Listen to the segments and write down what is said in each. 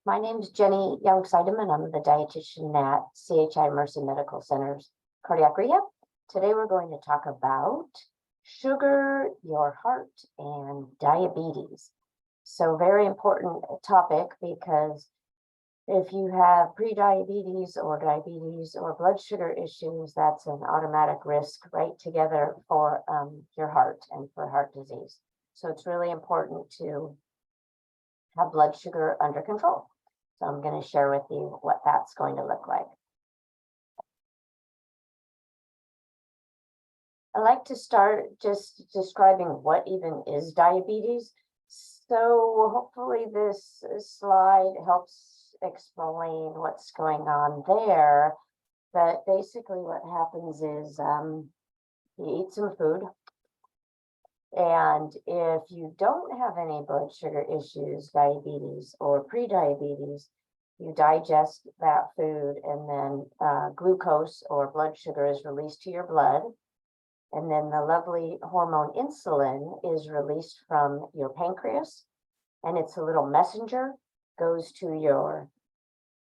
My name is Jenny Young-Seidemann. I'm the dietitian at CHI Mercy Medical Center's Cardiac Rehab. Today we're going to talk about sugar, your heart, and diabetes. So very important topic because if you have pre-diabetes or diabetes or blood sugar issues, that's an automatic risk right together for your heart and for heart disease. So it's really important to have blood sugar under control. So I'm going to share with you what that's going to look like. I like to start just describing what even is diabetes. So hopefully this slide helps explain what's going on there. But basically what happens is you eat some food. And if you don't have any blood sugar issues, diabetes or pre-diabetes, you digest that food and then glucose or blood sugar is released to your blood. And then the lovely hormone insulin is released from your pancreas. And it's a little messenger, goes to your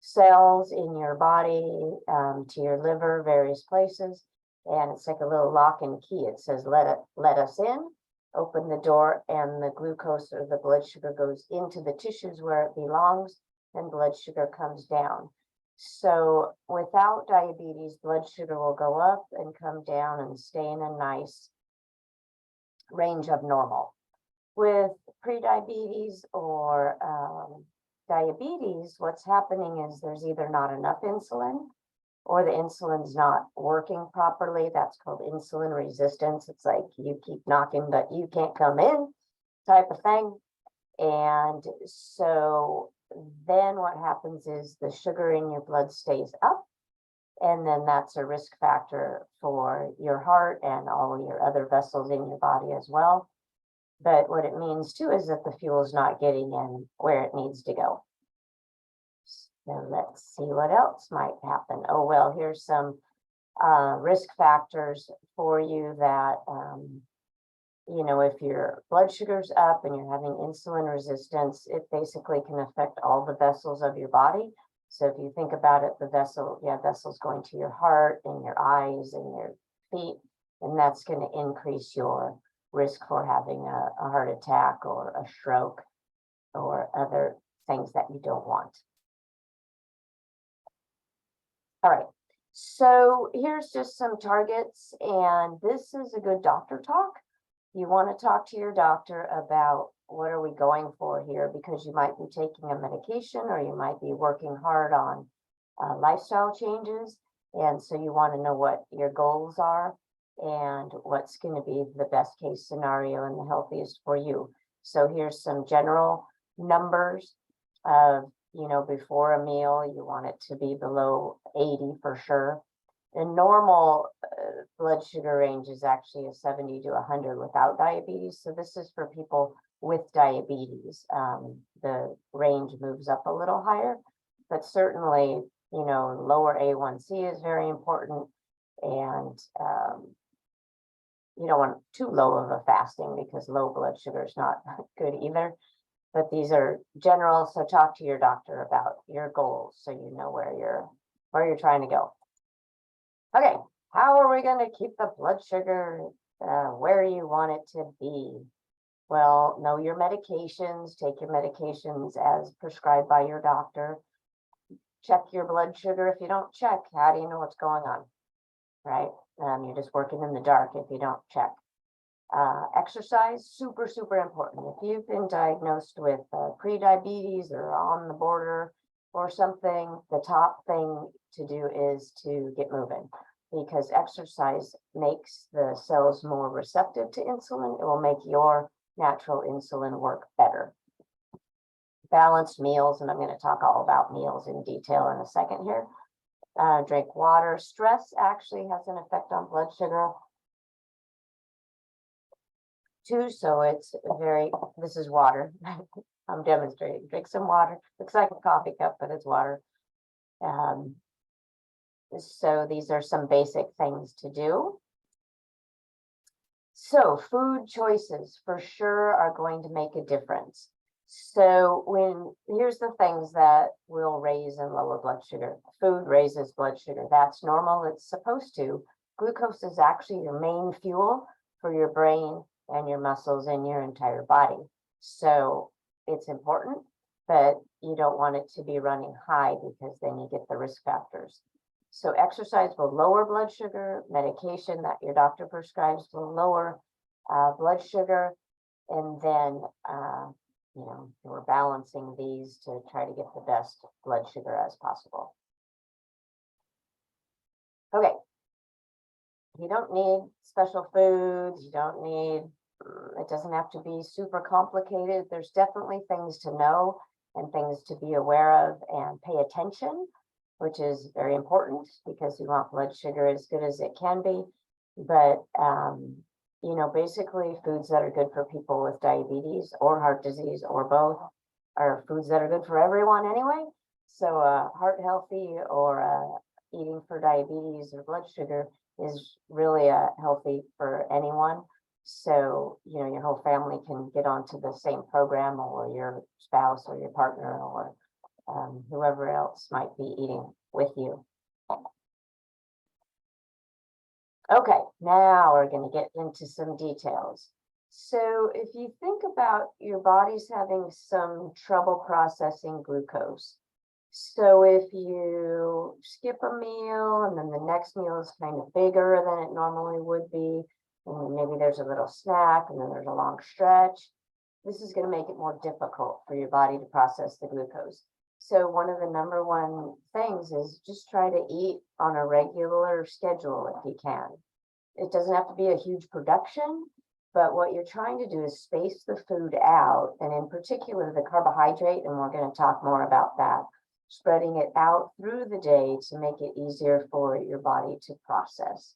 cells in your body, to your liver, various places. And it's like a little lock and key. It says, let us in. Open the door and the glucose or the blood sugar goes into the tissues where it belongs and blood sugar comes down. So without diabetes, blood sugar will go up and come down and stay in a nice range of normal. With pre-diabetes or diabetes, what's happening is there's either not enough insulin or the insulin's not working properly. That's called insulin resistance. It's like you keep knocking, but you can't come in type of thing. And so then what happens is the sugar in your blood stays up. And then that's a risk factor for your heart and all your other vessels in your body as well. But what it means too is that the fuel is not getting in where it needs to go. So let's see what else might happen. Oh, well, here's some risk factors for you that, you know, if your blood sugar's up and you're having insulin resistance, it basically can affect all the vessels of your body. So if you think about it, the vessel, you have vessels going to your heart and your eyes and your feet, and that's going to increase your risk for having a heart attack or a stroke or other things that you don't want. All right, so here's just some targets, and this is a good doctor talk. You want to talk to your doctor about what are we going for here, because you might be taking a medication or you might be working hard on lifestyle changes. And so you want to know what your goals are and what's going to be the best case scenario and the healthiest for you. So here's some general numbers of, you know, before a meal, you want it to be below 80 for sure. The normal blood sugar range is actually a 70 to 100 without diabetes. So this is for people with diabetes. The range moves up a little higher, but certainly, you know, lower A1C is very important. And you don't want too low of a fasting because low blood sugar is not good either. But these are general, so talk to your doctor about your goals so you know where you're trying to go. Okay, how are we going to keep the blood sugar where you want it to be? Well, know your medications, take your medications as prescribed by your doctor. Check your blood sugar. If you don't check, how do you know what's going on? Right? You're just working in the dark if you don't check. Exercise, super, super important. If you've been diagnosed with pre-diabetes or on the border or something, the top thing to do is to get moving, because exercise makes the cells more receptive to insulin. It will make your natural insulin work better. Balanced meals, and I'm going to talk all about meals in detail in a second here. Drink water. Stress actually has an effect on blood sugar too, so it's very, this is water. I'm demonstrating. Drink some water. Looks like a coffee cup, but it's water. So these are some basic things to do. So food choices for sure are going to make a difference. So here's the things that will raise and lower blood sugar. Food raises blood sugar. That's normal. It's supposed to. Glucose is actually your main fuel for your brain and your muscles and your entire body. So it's important, but you don't want it to be running high because then you get the risk factors. So exercise will lower blood sugar. Medication that your doctor prescribes will lower blood sugar. And then we're balancing these to try to get the best blood sugar as possible. Okay. You don't need special foods. You don't need, it doesn't have to be super complicated. There's definitely things to know and things to be aware of and pay attention, which is very important because we want blood sugar as good as it can be. But, basically foods that are good for people with diabetes or heart disease or both are foods that are good for everyone anyway. So heart healthy or eating for diabetes or blood sugar is really healthy for anyone. So, your whole family can get onto the same program, or your spouse or your partner or whoever else might be eating with you. Okay, now we're going to get into some details. So if you think about your body's having some trouble processing glucose. So if you skip a meal and then the next meal is kind of bigger than it normally would be, and maybe there's a little snack and then there's a long stretch, this is going to make it more difficult for your body to process the glucose. So one of the number one things is just try to eat on a regular schedule if you can. It doesn't have to be a huge production, but what you're trying to do is space the food out, and in particular the carbohydrate, and we're going to talk more about that, spreading it out through the day to make it easier for your body to process.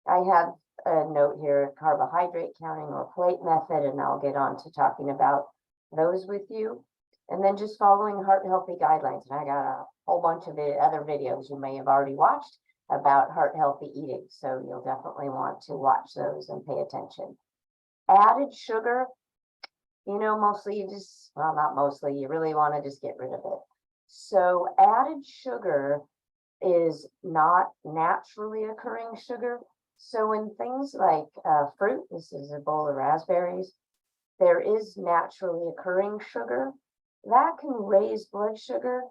I have a note here, carbohydrate counting or plate method, and I'll get on to talking about those with you. And then just following heart healthy guidelines. And I got a whole bunch of other videos you may have already watched about heart healthy eating. So you'll definitely want to watch those and pay attention. Added sugar, mostly not mostly, you really want to just get rid of it. So added sugar is not naturally occurring sugar. So in things like fruit, this is a bowl of raspberries, there is naturally occurring sugar. That can raise blood sugar,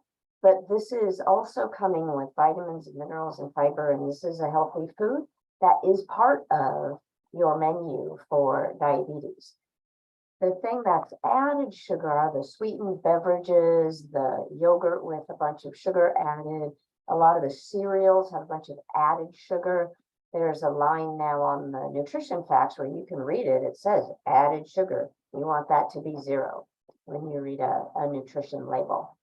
but this is also coming with vitamins and minerals and fiber, and this is a healthy food that is part of your menu for diabetes. The thing that's added sugar are the sweetened beverages, the yogurt with a bunch of sugar added. A lot of the cereals have a bunch of added sugar. There's a line now on the nutrition facts where you can read it. It says added sugar. You want that to be 0 when you read a nutrition label.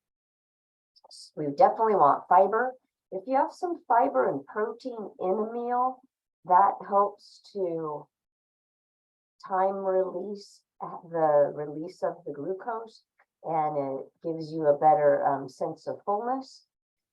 We definitely want fiber. If you have some fiber and protein in a meal, that helps to release the release of the glucose, and it gives you a better sense of fullness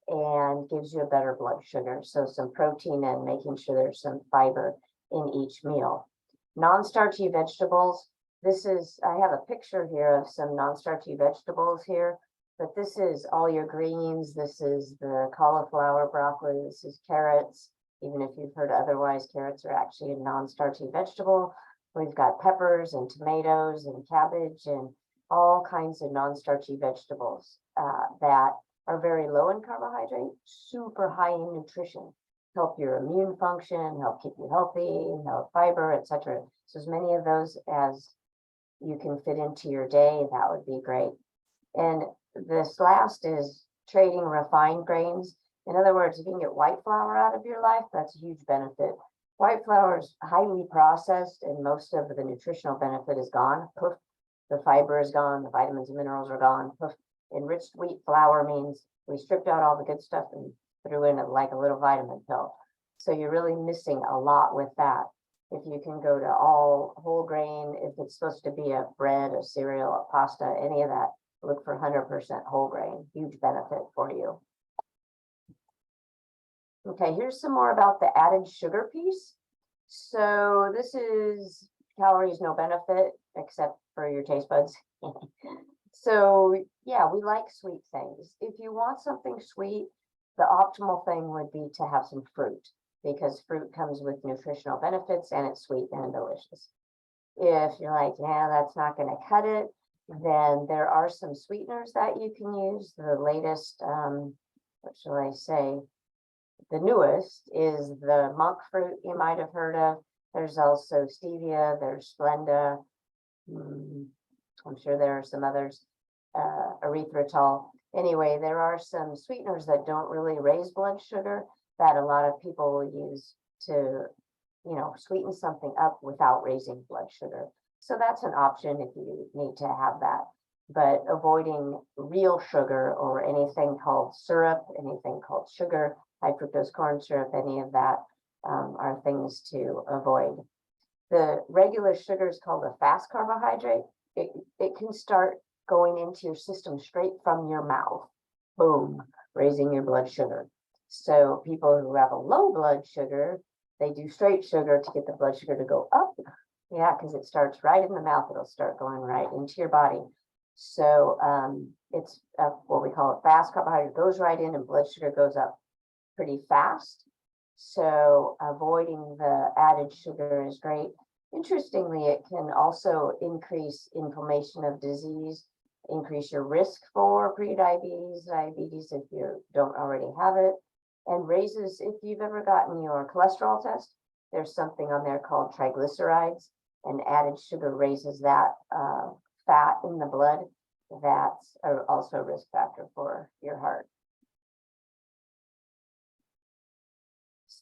and gives you a better blood sugar. So some protein and making sure there's some fiber in each meal. Non-starchy vegetables. I have a picture here of some non-starchy vegetables here, but this is all your greens. This is the cauliflower, broccoli, this is carrots. Even if you've heard otherwise, carrots are actually a non-starchy vegetable. We've got peppers and tomatoes and cabbage and all kinds of non-starchy vegetables that are very low in carbohydrate, super high in nutrition, help your immune function, help keep you healthy, help fiber, etc. So as many of those as you can fit into your day, that would be great. And this last is trading refined grains. In other words, if you can get white flour out of your life, that's a huge benefit. White flour is highly processed and most of the nutritional benefit is gone. Poof, the fiber is gone, the vitamins and minerals are gone. Poof. Enriched wheat flour means we stripped out all the good stuff and threw in like a little vitamin pill. So you're really missing a lot with that. If you can go to all whole grain, if it's supposed to be a bread, a cereal, a pasta, any of that, look for 100% whole grain, huge benefit for you. Okay, here's some more about the added sugar piece. So this is calories, no benefit, except for your taste buds. So yeah, we like sweet things. If you want something sweet, the optimal thing would be to have some fruit because fruit comes with nutritional benefits and it's sweet and delicious. If you're like, yeah, that's not going to cut it, then there are some sweeteners that you can use. The latest, what shall I say? The newest is the monk fruit you might have heard of. There's also stevia, there's Splenda. I'm sure there are some others, erythritol. Anyway, there are some sweeteners that don't really raise blood sugar that a lot of people will use to, sweeten something up without raising blood sugar. So that's an option if you need to have that. But avoiding real sugar or anything called syrup, anything called sugar, high fructose corn syrup, any of that are things to avoid. The regular sugar is called a fast carbohydrate. It can start going into your system straight from your mouth. Boom, raising your blood sugar. So people who have a low blood sugar, they do straight sugar to get the blood sugar to go up. Yeah, because it starts right in the mouth. It'll start going right into your body. So it's what we call a fast carbohydrate, goes right in and blood sugar goes up pretty fast. So avoiding the added sugar is great. Interestingly, it can also increase inflammation of disease, increase your risk for prediabetes, diabetes if you don't already have it, and raises, if you've ever gotten your cholesterol test, there's something on there called triglycerides, and added sugar raises that fat in the blood. That's also a risk factor for your heart.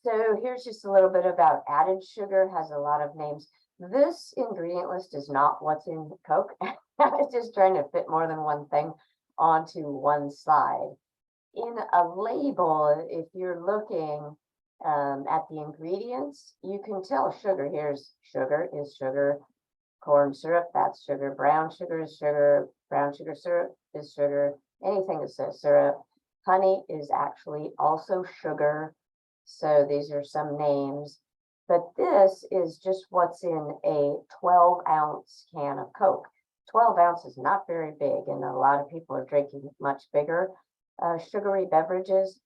So here's just a little bit about added sugar, has a lot of names. This ingredient list is not what's in Coke. It's just trying to fit more than one thing onto one slide. In a label, if you're looking at the ingredients, you can tell sugar. Here's sugar is sugar, corn syrup, that's sugar, brown sugar is sugar, brown sugar syrup is sugar, anything that says syrup. Honey is actually also sugar. So these are some names, but this is just what's in a 12-ounce can of Coke. 12 ounces, not very big, and a lot of people are drinking much bigger sugary beverages.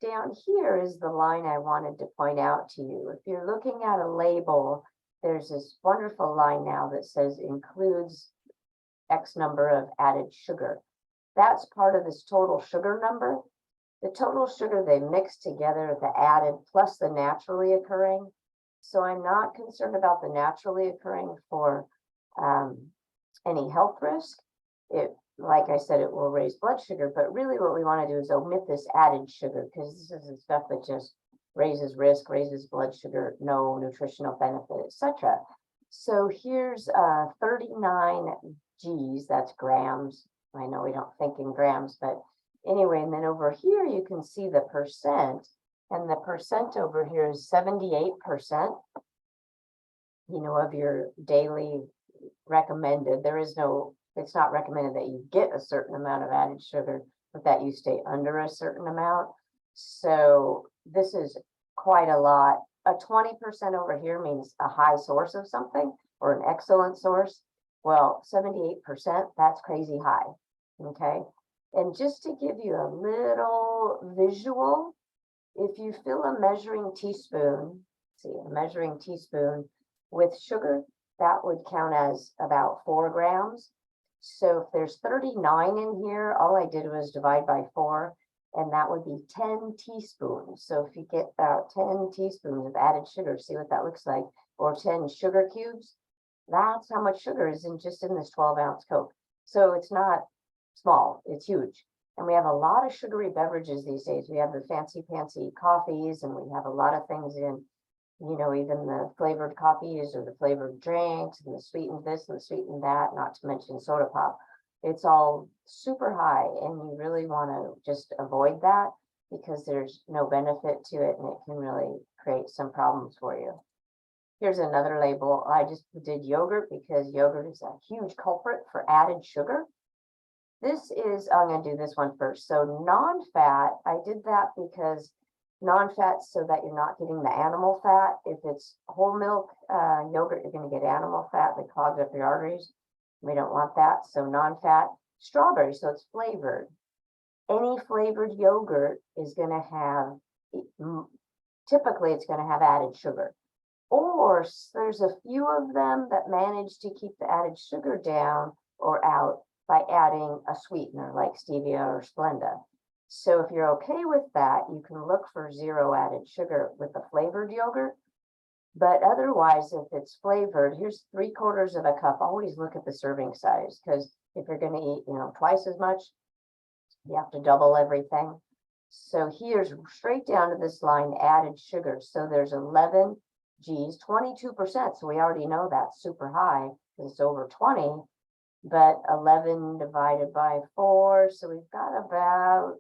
Down here is the line I wanted to point out to you. If you're looking at a label, there's this wonderful line now that says includes X number of added sugar. That's part of this total sugar number. The total sugar they mix together, the added plus the naturally occurring. So I'm not concerned about the naturally occurring for any health risk. It, like I said, it will raise blood sugar, but really what we want to do is omit this added sugar because this is the stuff that just raises risk, raises blood sugar, no nutritional benefit, etc. So here's 39 G's, that's grams. I know we don't think in grams, but anyway, and then over here you can see the percent, and the percent over here is 78%, of your daily recommended. There is no, it's not recommended that you get a certain amount of added sugar, but that you stay under a certain amount. So this is quite a lot. A 20% over here means a high source of something or an excellent source. Well, 78%, that's crazy high. Okay. And just to give you a little visual, if you fill a measuring teaspoon, with sugar, that would count as about 4 grams. So if there's 39 in here, all I did was divide by 4, and that would be 10 teaspoons. So if you get about 10 teaspoons of added sugar, see what that looks like, or 10 sugar cubes, that's how much sugar is just in this 12-ounce Coke. So it's not small, it's huge. And we have a lot of sugary beverages these days. We have the fancy coffees, and we have a lot of things in, even the flavored coffees or the flavored drinks and the sweetened this and the sweetened that, not to mention soda pop. It's all super high, and you really want to just avoid that because there's no benefit to it, and it can really create some problems for you. Here's another label. I just did yogurt because yogurt is a huge culprit for added sugar. This is, I'm going to do this one first. So non-fat, I did that because non-fat so that you're not getting the animal fat. If it's whole milk yogurt, you're going to get animal fat that clogs up your arteries. We don't want that. So non-fat strawberry, so it's flavored. Any flavored yogurt is going to have, typically it's going to have added sugar. Or there's a few of them that manage to keep the added sugar down or out by adding a sweetener like stevia or Splenda. So if you're okay with that, you can look for 0 added sugar with the flavored yogurt. But otherwise, if it's flavored, here's 3/4 of a cup. Always look at the serving size, because if you're going to eat, twice as much, you have to double everything. So here's straight down to this line, added sugar. So there's 11 G's, 22%. So we already know that's super high because it's over 20, but 11 divided by 4. So we've got about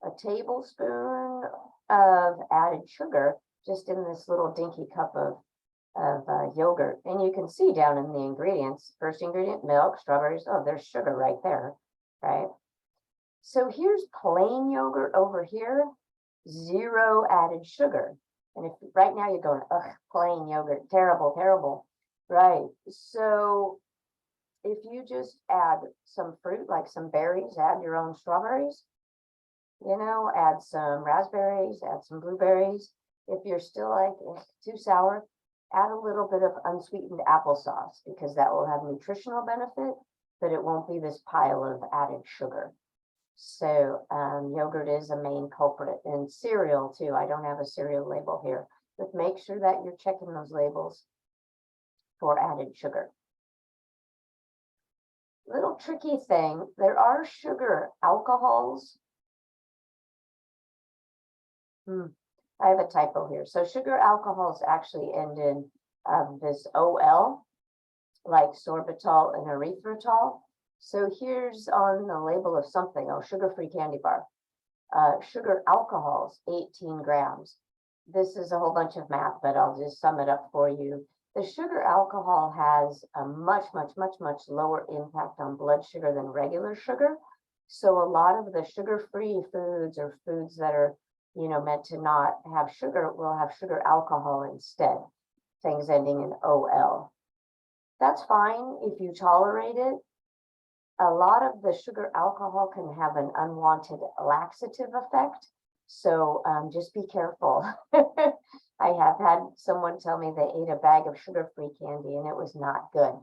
a tablespoon of added sugar just in this little dinky cup of yogurt. And you can see down in the ingredients, first ingredient, milk, strawberries. Oh, there's sugar right there, right? So here's plain yogurt over here, 0 added sugar. And if right now you're going, ugh, plain yogurt, terrible, terrible, right? So if you just add some fruit, like some berries, add your own strawberries, add some raspberries, add some blueberries. If you're still like, it's too sour, add a little bit of unsweetened applesauce, because that will have nutritional benefit, but it won't be this pile of added sugar. So yogurt is a main culprit, and cereal too. I don't have a cereal label here, but make sure that you're checking those labels for added sugar. Little tricky thing, there are sugar alcohols. I have a typo here. So sugar alcohols actually end in this OL, like sorbitol and erythritol. So here's on the label of something, sugar-free candy bar. Sugar alcohols, 18 grams. This is a whole bunch of math, but I'll just sum it up for you. The sugar alcohol has a much, much, much, much lower impact on blood sugar than regular sugar. So a lot of the sugar-free foods, or foods that are, meant to not have sugar, will have sugar alcohol instead, things ending in OL. That's fine if you tolerate it. A lot of the sugar alcohol can have an unwanted laxative effect. So just be careful. I have had someone tell me they ate a bag of sugar-free candy and it was not good.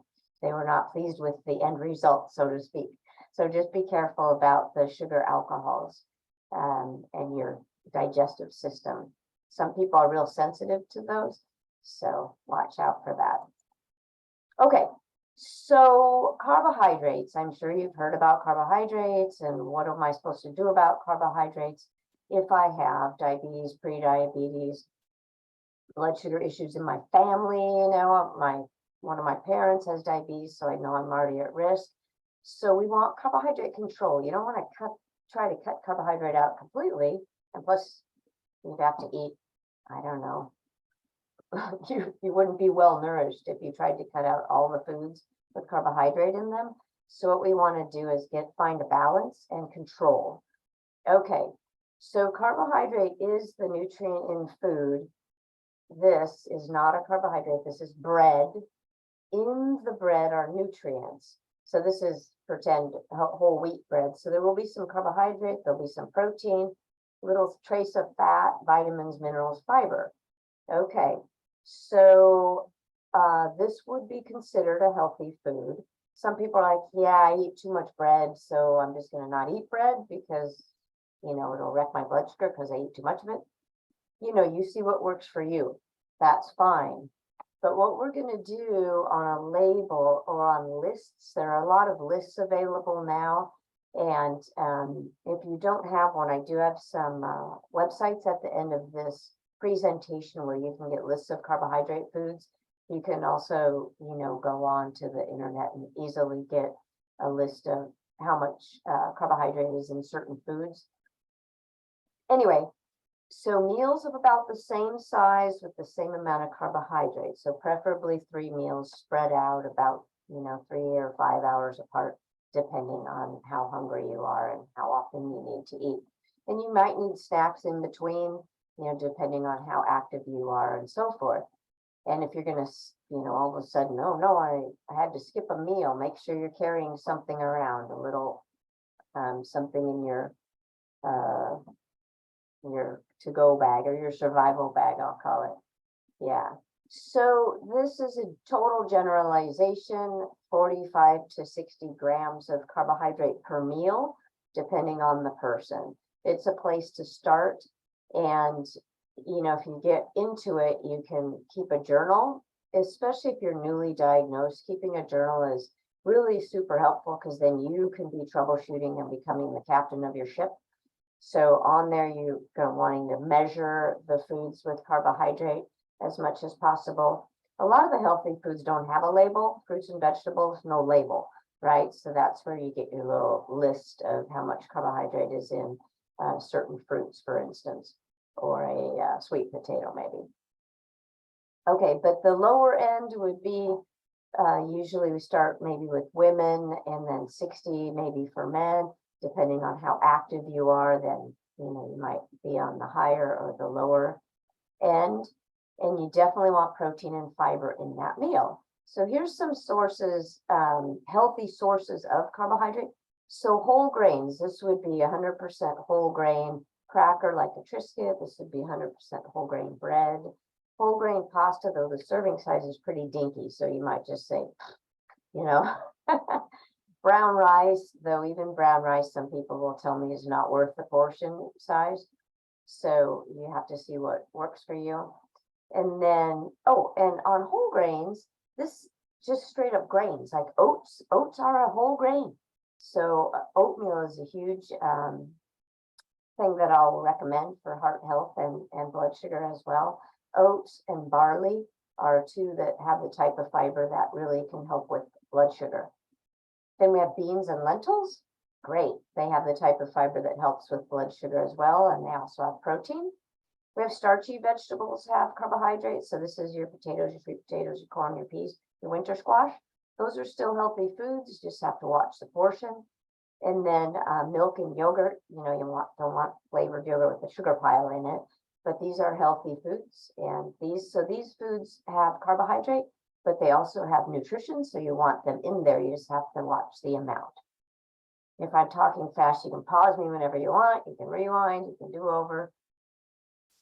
They were not pleased with the end result, so to speak. So just be careful about the sugar alcohols and your digestive system. Some people are real sensitive to those, so watch out for that. Okay. So carbohydrates, I'm sure you've heard about carbohydrates and what am I supposed to do about carbohydrates if I have diabetes, prediabetes, blood sugar issues in my family. One of my parents has diabetes, so I know I'm already at risk. So we want carbohydrate control. You don't want to try to cut carbohydrate out completely. And plus, you'd have to eat, I don't know, you wouldn't be well nourished if you tried to cut out all the foods with carbohydrate in them. So what we want to do is find a balance and control. Okay, so carbohydrate is the nutrient in food. This is not a carbohydrate, this is bread. In the bread are nutrients. So this is pretend whole wheat bread. So there will be some carbohydrate, there'll be some protein, little trace of fat, vitamins, minerals, fiber. Okay. So this would be considered a healthy food. Some people are like, yeah, I eat too much bread, so I'm just going to not eat bread because, it'll wreck my blood sugar because I eat too much of it. You see what works for you. That's fine. But what we're going to do on a label or on lists, there are a lot of lists available now. And if you don't have one, I do have some websites at the end of this presentation where you can get lists of carbohydrate foods. You can also, go on to the internet and easily get a list of how much carbohydrate is in certain foods. Anyway, so meals of about the same size with the same amount of carbohydrate. So preferably 3 meals spread out about, 3 or 5 hours apart, depending on how hungry you are and how often you need to eat. And you might need snacks in between, depending on how active you are and so forth. And if you're going to all of a sudden, oh no, I had to skip a meal. Make sure you're carrying something around, a little something in your to-go bag or your survival bag, I'll call it. Yeah. So this is a total generalization, 45 to 60 grams of carbohydrate per meal, depending on the person. It's a place to start. And, if you get into it, you can keep a journal, especially if you're newly diagnosed. Keeping a journal is really super helpful because then you can be troubleshooting and becoming the captain of your ship. So on there, you're wanting to measure the foods with carbohydrate as much as possible. A lot of the healthy foods don't have a label. Fruits and vegetables, no label, right? So that's where you get your little list of how much carbohydrate is in certain fruits, for instance, or a sweet potato maybe. Okay, but the lower end would be, usually we start maybe with women and then 60 maybe for men, depending on how active you are, then, you might be on the higher or the lower end. And you definitely want protein and fiber in that meal. So here's some sources, healthy sources of carbohydrate. So whole grains, this would be 100% whole grain cracker like a Triscuit. This would be 100% whole grain bread. Whole grain pasta, though the serving size is pretty dinky, so you might just say, brown rice, though even brown rice, some people will tell me is not worth the portion size. So you have to see what works for you. And then, and on whole grains, this just straight up grains like oats. Oats are a whole grain. So oatmeal is a huge thing that I'll recommend for heart health and blood sugar as well. Oats and barley are two that have the type of fiber that really can help with blood sugar. Then we have beans and lentils. Great. They have the type of fiber that helps with blood sugar as well. And they also have protein. We have starchy vegetables have carbohydrates. So this is your potatoes, your sweet potatoes, your corn, your peas, your winter squash. Those are still healthy foods. You just have to watch the portion. And then milk and yogurt, you don't want flavored yogurt with a sugar pile in it, but these are healthy foods. And these foods have carbohydrate, but they also have nutrition. So you want them in there. You just have to watch the amount. If I'm talking fast, you can pause me whenever you want. You can rewind, you can do over.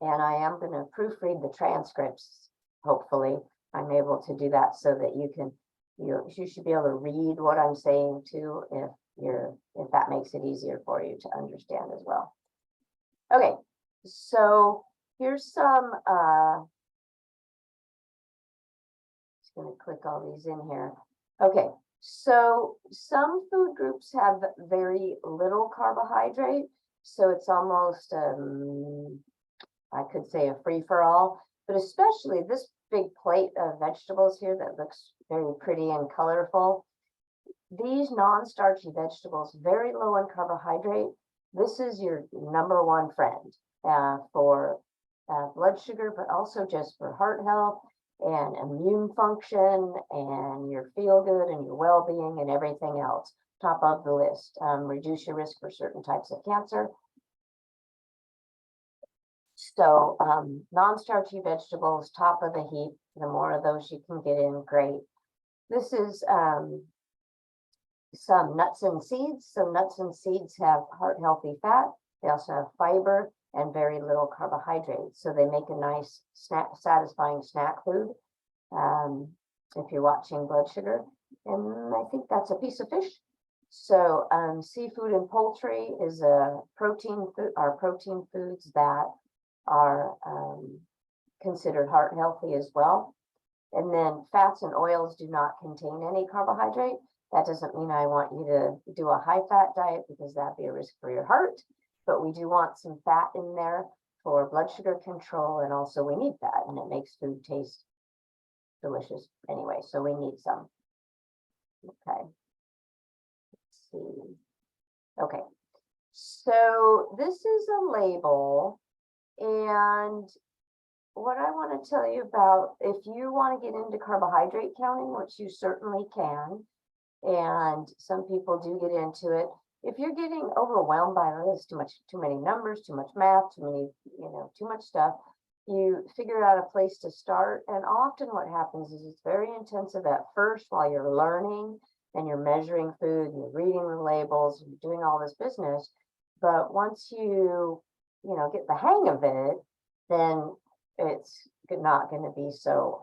And I am going to proofread the transcripts. Hopefully I'm able to do that so that you should be able to read what I'm saying too, if that makes it easier for you to understand as well. Okay, so here's some, just going to click all these in here. Okay, so some food groups have very little carbohydrate. So it's almost, I could say a free-for-all, but especially this big plate of vegetables here that looks very pretty and colorful. These non-starchy vegetables, very low in carbohydrate. This is your number one friend for blood sugar, but also just for heart health and immune function and your feel good and your well-being and everything else. Top of the list. Reduce your risk for certain types of cancer. So non-starchy vegetables, top of the heap. The more of those you can get in, great. This is some nuts and seeds. So nuts and seeds have heart healthy fat. They also have fiber and very little carbohydrates. So they make a nice satisfying snack food if you're watching blood sugar. And I think that's a piece of fish. So seafood and poultry is a protein food, are protein foods that are considered heart healthy as well. And then fats and oils do not contain any carbohydrate. That doesn't mean I want you to do a high fat diet because that'd be a risk for your heart, but we do want some fat in there for blood sugar control. And also we need fat and it makes food taste delicious anyway. So we need some. Okay. Let's see. Okay. So this is a label. And what I want to tell you about, if you want to get into carbohydrate counting, which you certainly can, and some people do get into it, if you're getting overwhelmed by this, too many numbers, too much math, too much stuff, you figure out a place to start. And often what happens is it's very intensive at first while you're learning and you're measuring food, and you're reading the labels, and you're doing all this business. But once get the hang of it, then it's not going to be so,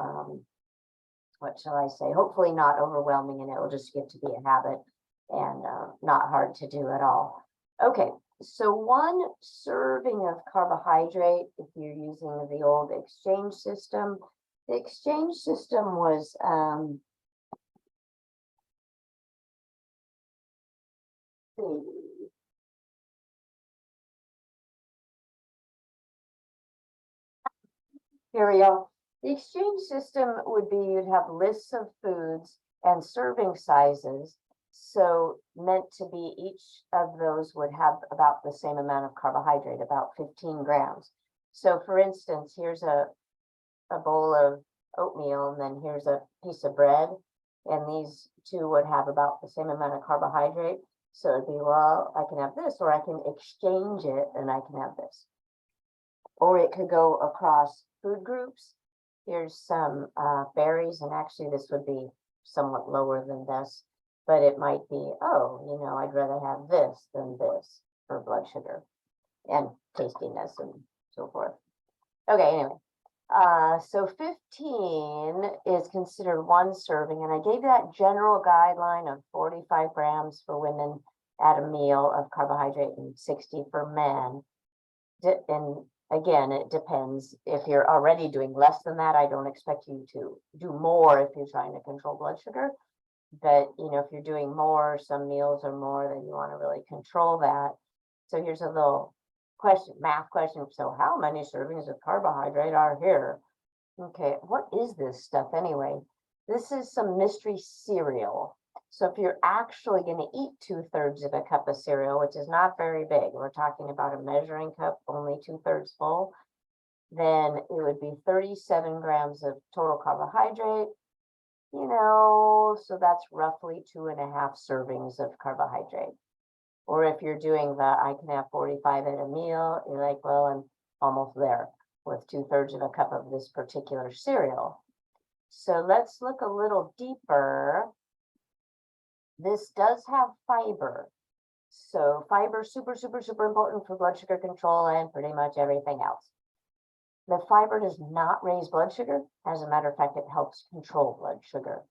what shall I say, hopefully not overwhelming, and it will just get to be a habit and not hard to do at all. Okay, so 1 serving of carbohydrate, if you're using the old exchange system, the exchange system was here we go. The exchange system would be you'd have lists of foods and serving sizes. So meant to be each of those would have about the same amount of carbohydrate, about 15 grams. So for instance, here's a bowl of oatmeal, and then here's a piece of bread. And these two would have about the same amount of carbohydrate. So it'd be, well, I can have this, or I can exchange it and I can have this. Or it could go across food groups. Here's some berries, and actually this would be somewhat lower than this, but it might be, oh, I'd rather have this than this for blood sugar and tastiness and so forth. Okay, anyway, so 15 is considered 1 serving, and I gave that general guideline of 45 grams for women at a meal of carbohydrate and 60 for men. And again, it depends. If you're already doing less than that, I don't expect you to do more if you're trying to control blood sugar. But, if you're doing more, some meals are more, then you want to really control that. So here's a little math question. So how many servings of carbohydrate are here? Okay, what is this stuff anyway? This is some mystery cereal. So if you're actually going to eat 2/3 of a cup of cereal, which is not very big, we're talking about a measuring cup, only 2/3 full, then it would be 37 grams of total carbohydrate, so that's roughly 2.5 servings of carbohydrate. Or if you're doing I can have 45 at a meal, you're like, well, I'm almost there with 2/3 of a cup of this particular cereal. So let's look a little deeper. This does have fiber. So fiber, super, super, super important for blood sugar control and pretty much everything else. The fiber does not raise blood sugar. As a matter of fact, it helps control blood sugar.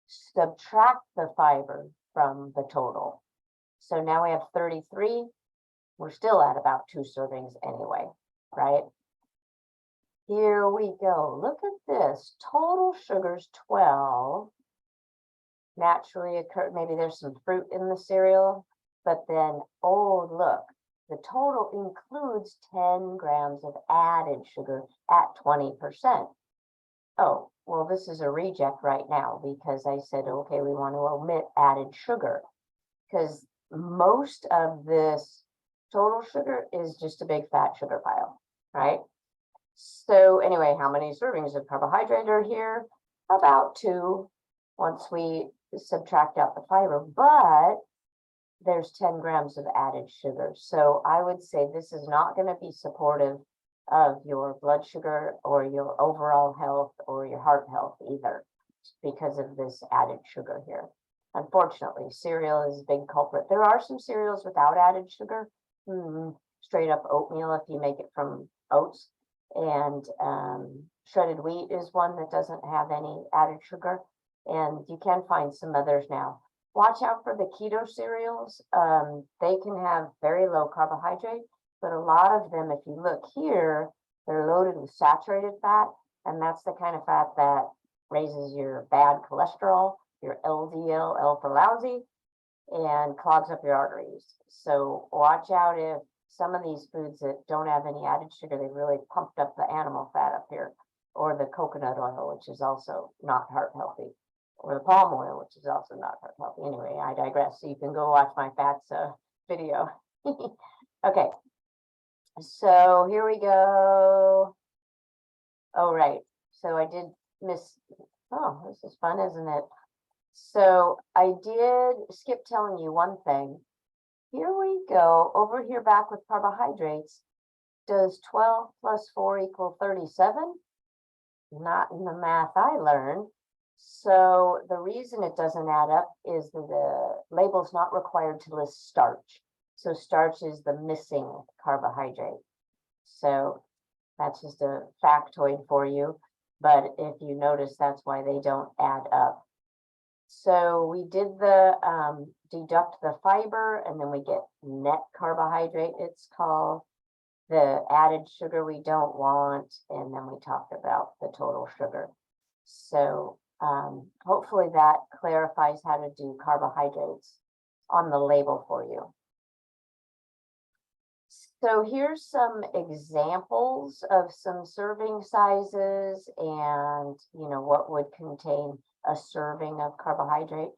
Subtract the fiber from the total. So now we have 33. We're still at about 2 servings anyway, right? Here we go. Look at this. Total sugar's 12. Naturally occur, maybe there's some fruit in the cereal, but then, oh, look, the total includes 10 grams of added sugar at 20%. Oh, well, this is a reject right now because I said, okay, we want to omit added sugar because most of this total sugar is just a big fat sugar pile, right? So anyway, how many servings of carbohydrate are here? About 2 once we subtract out the fiber, but there's 10 grams of added sugar. So I would say this is not going to be supportive of your blood sugar or your overall health or your heart health either because of this added sugar here. Unfortunately, cereal is a big culprit. There are some cereals without added sugar, straight up oatmeal if you make it from oats, and shredded wheat is one that doesn't have any added sugar, and you can find some others now. Watch out for the keto cereals. They can have very low carbohydrate, but a lot of them, if you look here, they're loaded with saturated fat, and that's the kind of fat that raises your bad cholesterol, your LDL, L for lousy, and clogs up your arteries. So watch out if some of these foods that don't have any added sugar, they really pumped up the animal fat up here, or the coconut oil, which is also not heart healthy, or the palm oil, which is also not heart healthy. Anyway, I digress. So you can go watch my fats video. Okay, so here we go. Oh, right. So I did miss. Oh, this is fun, isn't it? So I did skip telling you one thing. Here we go over here back with carbohydrates. does 12 plus 4 equal 37? Not in the math I learned. So the reason it doesn't add up is that the label's not required to list starch. So starch is the missing carbohydrate. So that's just a factoid for you. But if you notice, that's why they don't add up. So we did the deduct the fiber, and then we get net carbohydrate, it's called. The added sugar we don't want, and then we talked about the total sugar. So hopefully that clarifies how to do carbohydrates on the label for you. So here's some examples of some serving sizes and, what would contain a serving of carbohydrate.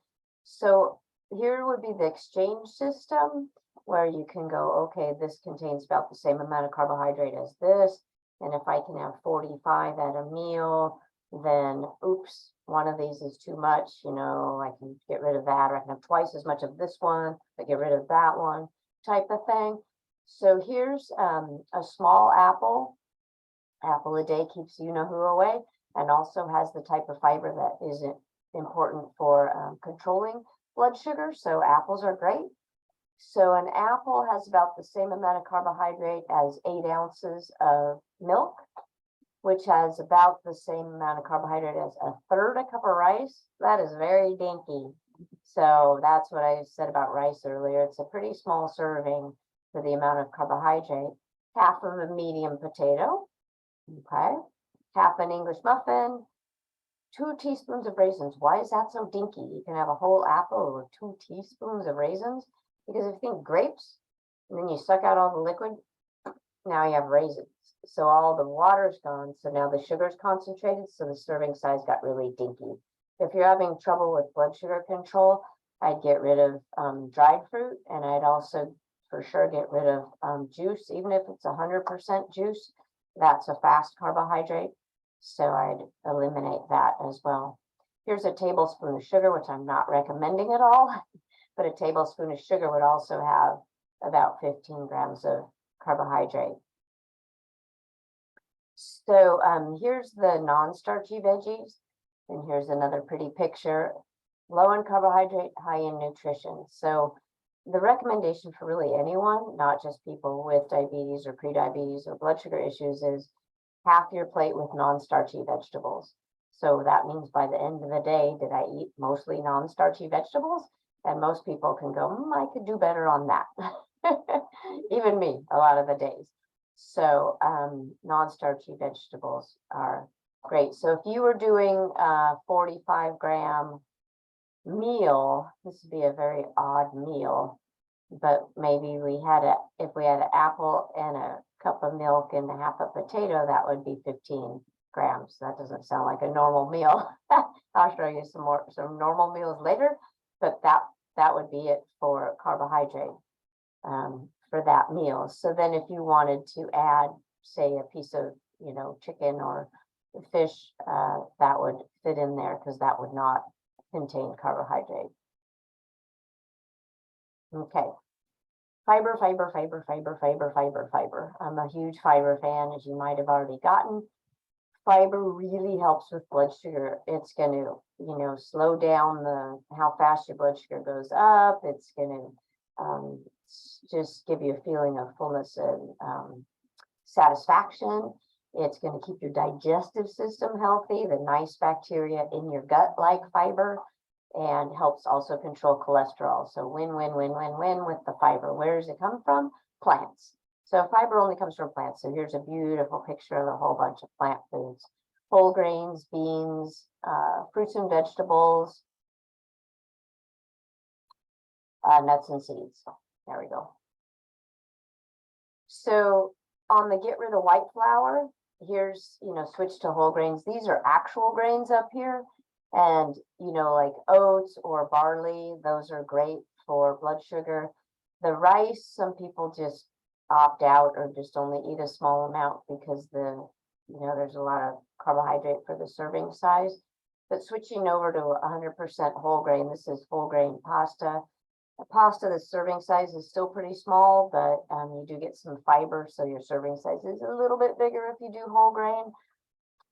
So here would be the exchange system, where you can go, okay, this contains about the same amount of carbohydrate as this. And if I can have 45 at a meal, then oops, one of these is too much, I can get rid of that, or I can have twice as much of this one, but get rid of that one, type of thing. So here's a small apple a day keeps who away, and also has the type of fiber that is important for controlling blood sugar. So apples are great. So an apple has about the same amount of carbohydrate as 8 ounces of milk, which has about the same amount of carbohydrate as a third a cup of rice. That is very dinky. So that's what I said about rice earlier. It's a pretty small serving for the amount of carbohydrate. Half of a medium potato, okay? Half an English muffin, 2 teaspoons of raisins. Why is that so dinky? You can have a whole apple with 2 teaspoons of raisins. Because if you think grapes, and then you suck out all the liquid, now you have raisins. So all the water's gone. So now the sugar's concentrated. So the serving size got really dinky. If you're having trouble with blood sugar control, I'd get rid of dried fruit. And I'd also for sure get rid of juice, even if it's 100% juice. That's a fast carbohydrate. So I'd eliminate that as well. Here's a tablespoon of sugar, which I'm not recommending at all. But a tablespoon of sugar would also have about 15 grams of carbohydrate. So here's the non-starchy veggies, and here's another pretty picture. Low in carbohydrate, high in nutrition. So the recommendation for really anyone, not just people with diabetes or prediabetes or blood sugar issues, is half your plate with non-starchy vegetables. So that means by the end of the day, did I eat mostly non-starchy vegetables? And most people can go, I could do better on that. Even me, a lot of the days. So non-starchy vegetables are great. So if you were doing a 45-gram meal, this would be a very odd meal, but maybe if we had an apple and a cup of milk and a half a potato, that would be 15 grams. That doesn't sound like a normal meal. I'll show you some normal meals later, but that would be it for carbohydrate for that meal. So then if you wanted to add, say, a piece of, chicken or fish, that would fit in there because that would not contain carbohydrate. Okay. Fiber, fiber, fiber, fiber, fiber, fiber, fiber. I'm a huge fiber fan, as you might have already gotten. Fiber really helps with blood sugar. It's going to, slow down how fast your blood sugar goes up. It's going to just give you a feeling of fullness and satisfaction. It's going to keep your digestive system healthy, the nice bacteria in your gut like fiber, and helps also control cholesterol. So win, win, win, win, win with the fiber. Where does it come from? Plants. So fiber only comes from plants. So here's a beautiful picture of a whole bunch of plant foods. Whole grains, beans, fruits and vegetables, nuts and seeds. There we go. So on the get rid of white flour, here's, switch to whole grains. These are actual grains up here. And, like oats or barley, those are great for blood sugar. The rice, some people just opt out or just only eat a small amount because there's a lot of carbohydrate for the serving size. But switching over to 100% whole grain, this is whole grain pasta. The pasta, the serving size is still pretty small, but you do get some fiber, so your serving size is a little bit bigger if you do whole grain.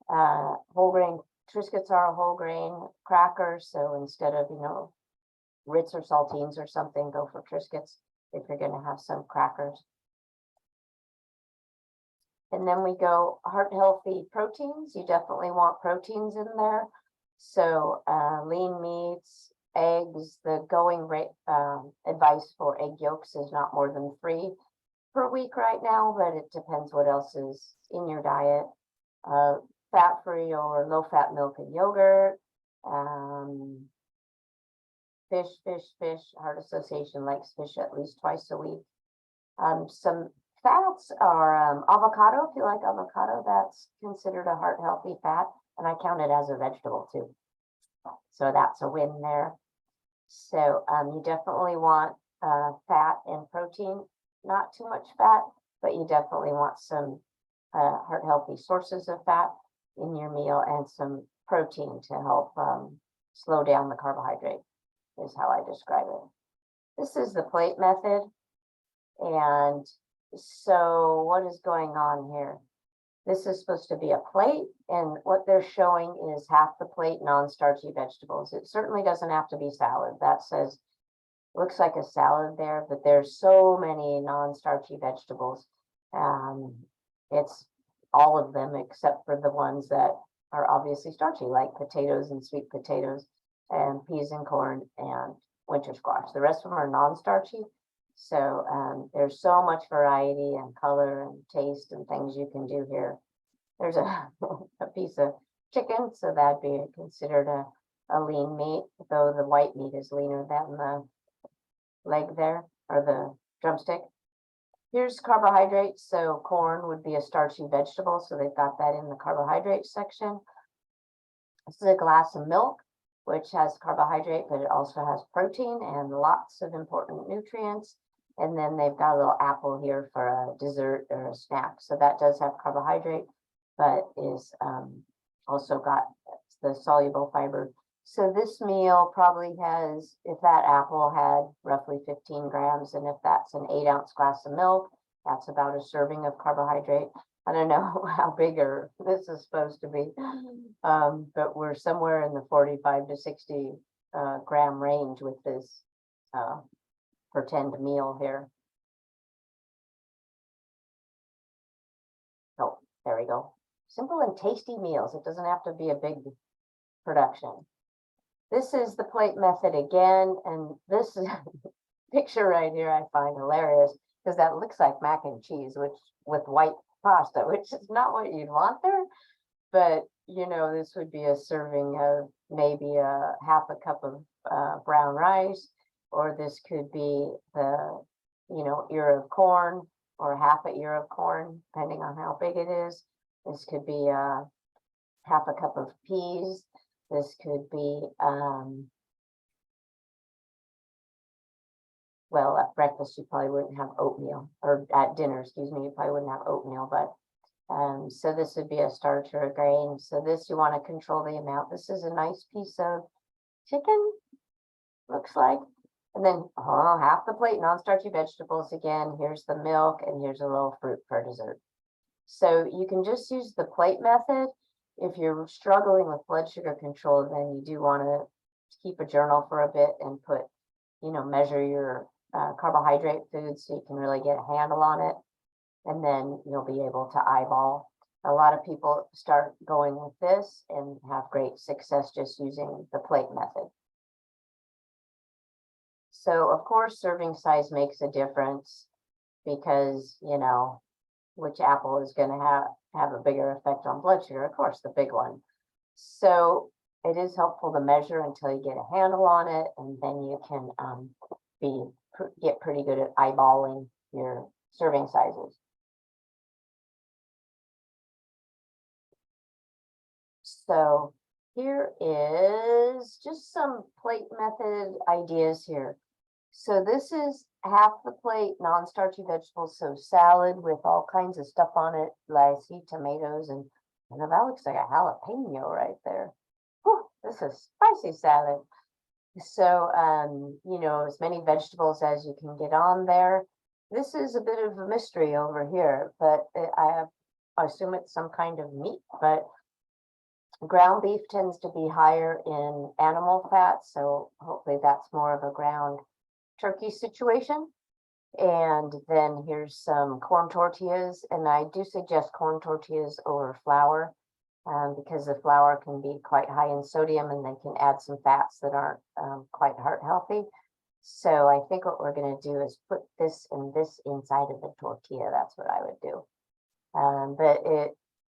Whole grain Triscuits are a whole grain cracker, so instead of, Ritz or saltines or something, go for Triscuits if you're going to have some crackers. And then we go heart healthy proteins. You definitely want proteins in there. So lean meats, eggs, the going rate advice for egg yolks is not more than 3 per week right now, but it depends what else is in your diet. Fat-free or low-fat milk and yogurt. Fish. Heart Association likes fish at least twice a week. Some fats are avocado. If you like avocado, that's considered a heart healthy fat, and I count it as a vegetable too. So that's a win there. So you definitely want fat and protein, not too much fat, but you definitely want some heart healthy sources of fat in your meal and some protein to help slow down the carbohydrate, is how I describe it. This is the plate method. And so what is going on here? This is supposed to be a plate, and what they're showing is half the plate non-starchy vegetables. It certainly doesn't have to be salad. That says, looks like a salad there, but there's so many non-starchy vegetables. It's all of them except for the ones that are obviously starchy, like potatoes and sweet potatoes and peas and corn and winter squash. The rest of them are non-starchy. So there's so much variety and color and taste and things you can do here. There's a piece of chicken, so that'd be considered a lean meat, though the white meat is leaner than the leg there, or the drumstick. Here's carbohydrates, so corn would be a starchy vegetable, so they've got that in the carbohydrate section. This is a glass of milk, which has carbohydrate, but it also has protein and lots of important nutrients. And then they've got a little apple here for a dessert or a snack. So that does have carbohydrate, but is also got the soluble fiber. So this meal probably has, if that apple had roughly 15 grams, and if that's an 8-ounce glass of milk, that's about a serving of carbohydrate. I don't know how big this is supposed to be, but we're somewhere in the 45 to 60 gram range with this pretend meal here. Oh, there we go. Simple and tasty meals. It doesn't have to be a big production. This is the plate method again, and this is picture right here I find hilarious because that looks like mac and cheese, which with white pasta, which is not what you'd want there. But this would be a serving of maybe a half a cup of brown rice, or this could be the ear of corn or half an ear of corn, depending on how big it is. This could be half a cup of peas. This could be well, at breakfast you probably wouldn't have oatmeal, or at dinner, excuse me, you probably wouldn't have oatmeal, but so this would be a starch or a grain. So this, you want to control the amount. This is a nice piece of chicken, looks like. And then half the plate non-starchy vegetables again. Here's the milk, and here's a little fruit for dessert. So you can just use the plate method. If you're struggling with blood sugar control, then you do want to keep a journal for a bit and put, measure your carbohydrate foods so you can really get a handle on it. And then you'll be able to eyeball. A lot of people start going with this and have great success just using the plate method. So of course, serving size makes a difference because, which apple is going to have a bigger effect on blood sugar? Of course, the big one. So it is helpful to measure until you get a handle on it, and then you can get pretty good at eyeballing your serving sizes. So here is just some plate method ideas here. So this is half the plate non-starchy vegetables, so salad with all kinds of stuff on it. I see tomatoes, and that looks like a jalapeno right there. Whew, this is spicy salad. So, you know, as many vegetables as you can get on there. This is a bit of a mystery over here, but I assume it's some kind of meat, but ground beef tends to be higher in animal fat, so hopefully that's more of a ground turkey situation. And then here's some corn tortillas, and I do suggest corn tortillas over flour because the flour can be quite high in sodium and they can add some fats that aren't quite heart healthy. So I think what we're going to do is put this and this inside of the tortilla. That's what I would do. But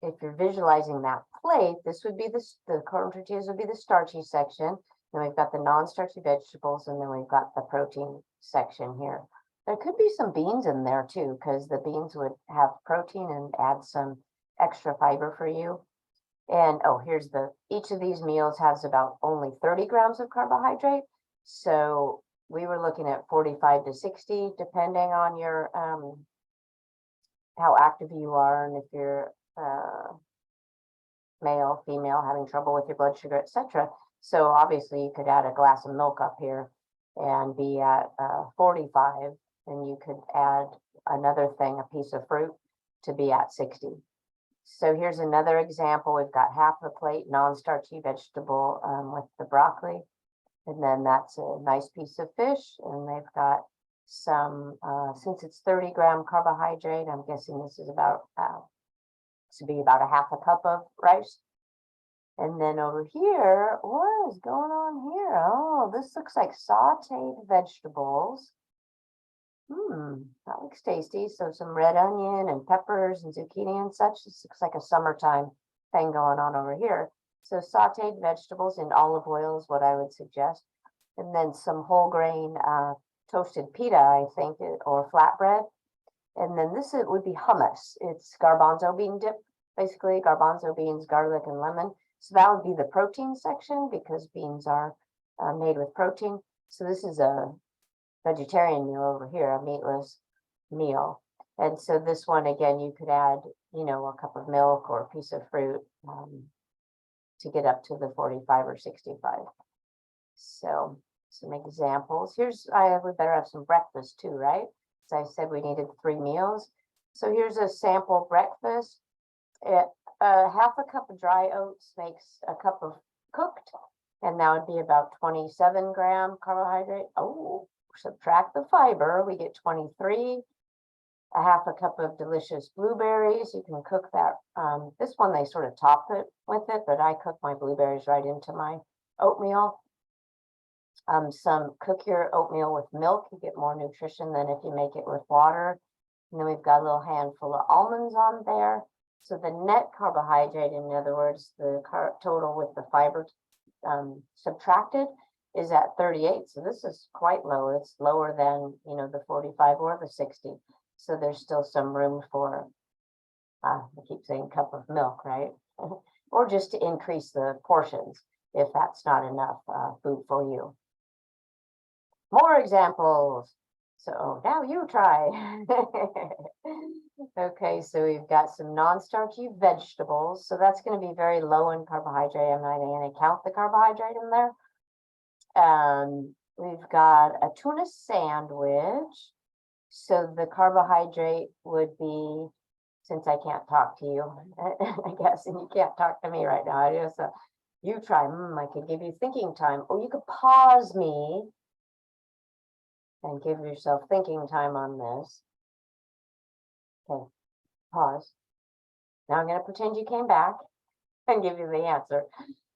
if you're visualizing that plate, this would be the corn tortillas would be the starchy section. Then we've got the non-starchy vegetables, and then we've got the protein section here. There could be some beans in there too, because the beans would have protein and add some extra fiber for you. And oh, here's each of these meals has about only 30 grams of carbohydrate. So we were looking at 45 to 60, depending on your how active you are and if you're male, female, having trouble with your blood sugar, etc. So obviously you could add a glass of milk up here and be at 45, and you could add another thing, a piece of fruit, to be at 60. So here's another example. We've got half the plate non-starchy vegetable with the broccoli. And then that's a nice piece of fish. And they've got some, since it's 30-gram carbohydrate, I'm guessing this is about, to be about a half a cup of rice. And then over here, what is going on here? Oh, this looks like sauteed vegetables. That looks tasty. So some red onion and peppers and zucchini and such. This looks like a summertime thing going on over here. So sauteed vegetables in olive oil is what I would suggest. And then some whole grain toasted pita, I think, or flatbread. And then this would be hummus. It's garbanzo bean dip, basically garbanzo beans, garlic, and lemon. So that would be the protein section because beans are made with protein. So this is a vegetarian meal over here, a meatless meal. And so this one, again, you could add, you know, a cup of milk or a piece of fruit to get up to the 45 or 65. So some examples. We better have some breakfast too, right? As I said, we needed 3 meals. So here's a sample breakfast. Half a cup of dry oats makes a cup of cooked, and that would be about 27-gram carbohydrate. Oh, subtract the fiber, we get 23. A half a cup of delicious blueberries. You can cook that. This one they sort of top it with it, but I cook my blueberries right into my oatmeal. Cook your oatmeal with milk. You get more nutrition than if you make it with water. And then we've got a little handful of almonds on there. So the net carbohydrate, in other words, the total with the fiber subtracted, is at 38. So this is quite low. It's lower than, you know, the 45 or the 60. So there's still some room for, I keep saying cup of milk, right? Or just to increase the portions if that's not enough food for you. More examples. So now you try. Okay, so we've got some non-starchy vegetables. So that's going to be very low in carbohydrate. I'm not even going to count the carbohydrate in there. We've got a tuna sandwich. So the carbohydrate would be, since I can't talk to you, I guess, and you can't talk to me right now. I just, you try. I could give you thinking time, or you could pause me and give yourself thinking time on this. Okay, pause. Now I'm going to pretend you came back and give you the answer.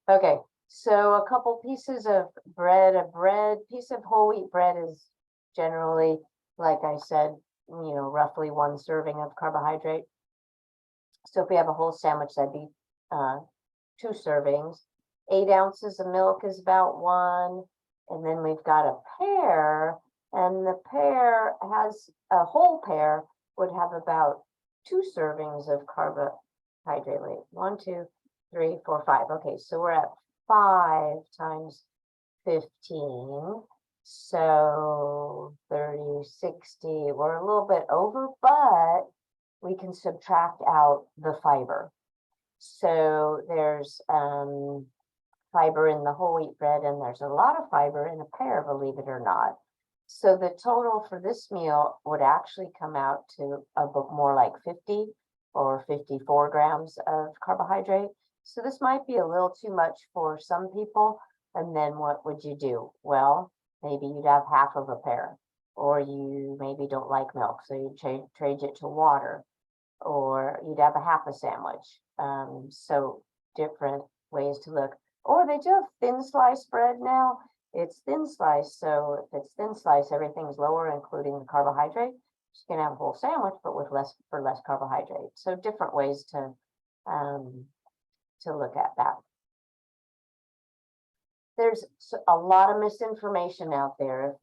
Okay, so a couple pieces of bread. Piece of whole wheat bread is generally, like I said, you know, roughly 1 serving of carbohydrate. So if we have a whole sandwich, that'd be 2 servings. 8 ounces of milk is about 1. And then we've got a pear, and the pear has, a whole pear would have about 2 servings of carbohydrate. Wait, 1, 2, 3, 4, 5. Okay, so we're at 5 times 15. So 30, 60, we're a little bit over, but we can subtract out the fiber. So there's fiber in the whole wheat bread, and there's a lot of fiber in a pear, believe it or not. So the total for this meal would actually come out to a bit more like 50 or 54 grams of carbohydrate. So this might be a little too much for some people. And then what would you do? Well, maybe you'd have half of a pear, or you maybe don't like milk, so you trade it to water, or you'd have a half a sandwich. So different ways to look. Or they do have thin slice bread now. It's thin slice, so if it's thin slice, everything's lower, including the carbohydrate. You can have a whole sandwich, but with less carbohydrate. So different ways to look at that. There's a lot of misinformation out there.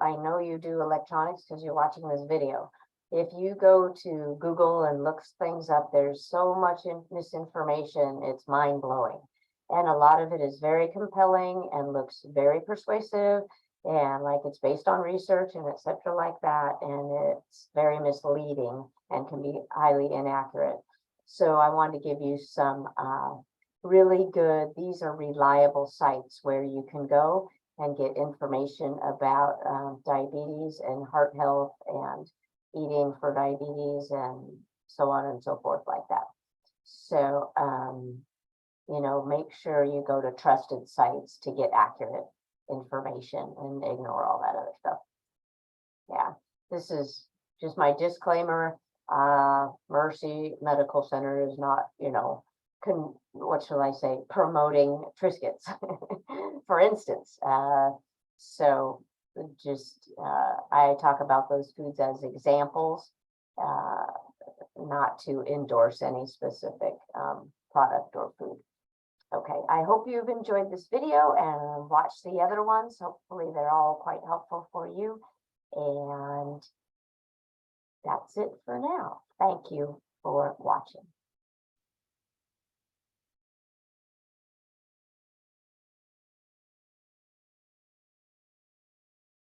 I know you do electronics because you're watching this video. If you go to Google and look things up, there's so much misinformation, it's mind-blowing. And a lot of it is very compelling and looks very persuasive, and like it's based on research and etc. like that, and it's very misleading and can be highly inaccurate. So I wanted to give you some really good, these are reliable sites where you can go and get information about diabetes and heart health and eating for diabetes and so on and so forth like that. So, you know, make sure you go to trusted sites to get accurate information and ignore all that other stuff. Yeah, this is just my disclaimer. Mercy Medical Center is not, you know, what shall I say, promoting Triscuits, for instance. So just, I talk about those foods as examples, not to endorse any specific product or food. Okay, I hope you've enjoyed this video and watched the other ones. Hopefully they're all quite helpful for you. And that's it for now. Thank you for watching.